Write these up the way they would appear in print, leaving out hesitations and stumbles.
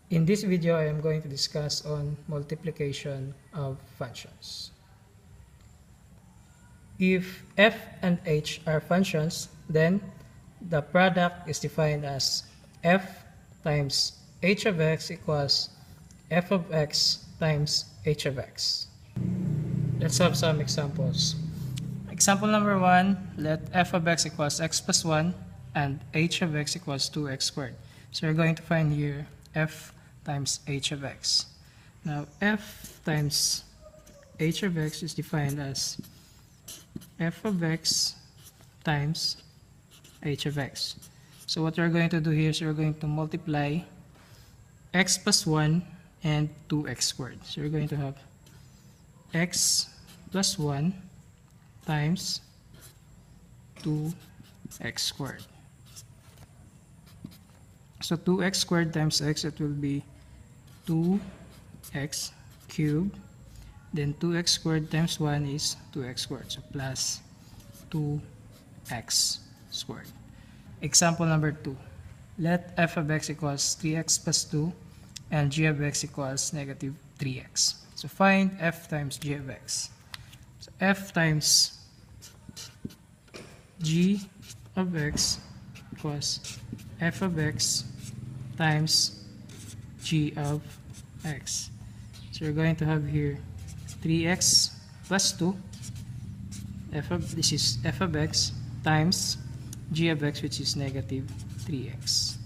In this video, I am going to discuss on multiplication of functions. If f and h are functions, then the product is defined as f times h of x equals f of x times h of x. Let's have some examples. Example number 1, let f of x equals x plus 1 and h of x equals 2x squared. So we're going to find here f times h of x. Now f times h of x is defined as f of x times h of x. So what we're going to do here is we're going to multiply x plus 1 and 2x squared. So we're going to have x plus 1 times 2x squared. So 2x squared times x, it will be 2x cubed. Then 2x squared times 1 is 2x squared. So plus 2x squared. Example number 2. Let f of x equals 3x plus 2 and g of x equals negative 3x. So find f times g of x. So f times g of x equals f of x times g of x. So we're going to have here 3x plus 2, this is f of x times g of x, which is negative 3x.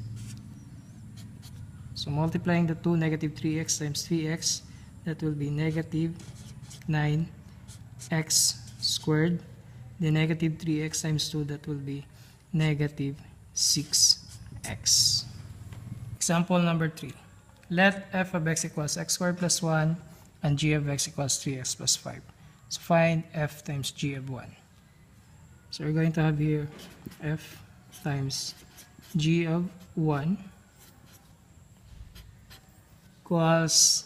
So multiplying the two, negative 3x times 3x, that will be negative 9x squared. The negative 3x times 2, that will be negative 6x. Example number 3. Let f of x equals x squared plus 1 and g of x equals 3x plus 5. So find f times g of 1. So we're going to have here f times g of 1 equals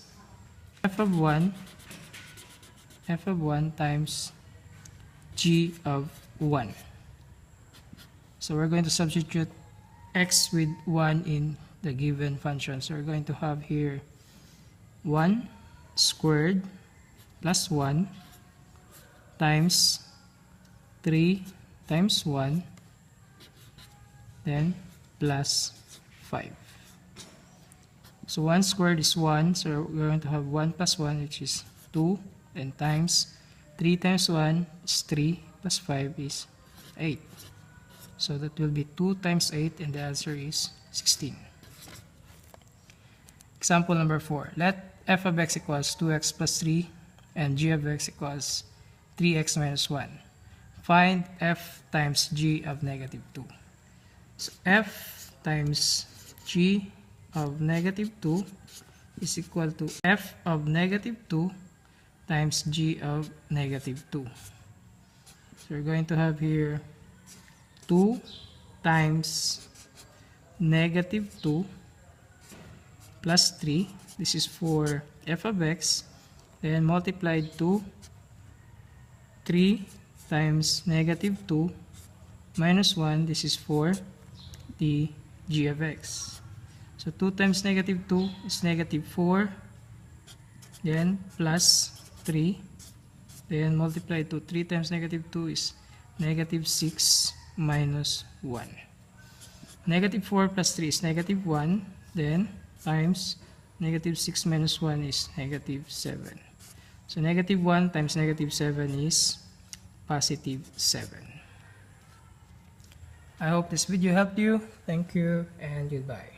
f of 1 times g of 1. So we're going to substitute x with 1 in the given function. So we're going to have here 1 squared plus 1 times 3 times 1, then plus 5. So 1 squared is 1, so we're going to have 1 plus 1, which is 2, then times 3 times 1 is 3, plus 5 is 8. So that will be 2 times 8, and the answer is 16. Example number 4. Let f of x equals 2x plus 3 and g of x equals 3x minus 1. Find f times g of negative 2. So f times g of negative 2 is equal to f of negative 2 times g of negative 2. So we're going to have here 2 times negative 2 plus 3. This is for f of x. Then multiplied to 3 times negative 2 minus 1. This is for the g of x. So 2 times negative 2 is negative 4. Then plus 3. Then multiplied to 3 times negative 2 is negative 6 minus 1. Negative 4 plus 3 is negative 1. Then times negative 6 minus 1 is negative 7. So negative 1 times negative 7 is positive 7. I hope this video helped you. Thank you and goodbye.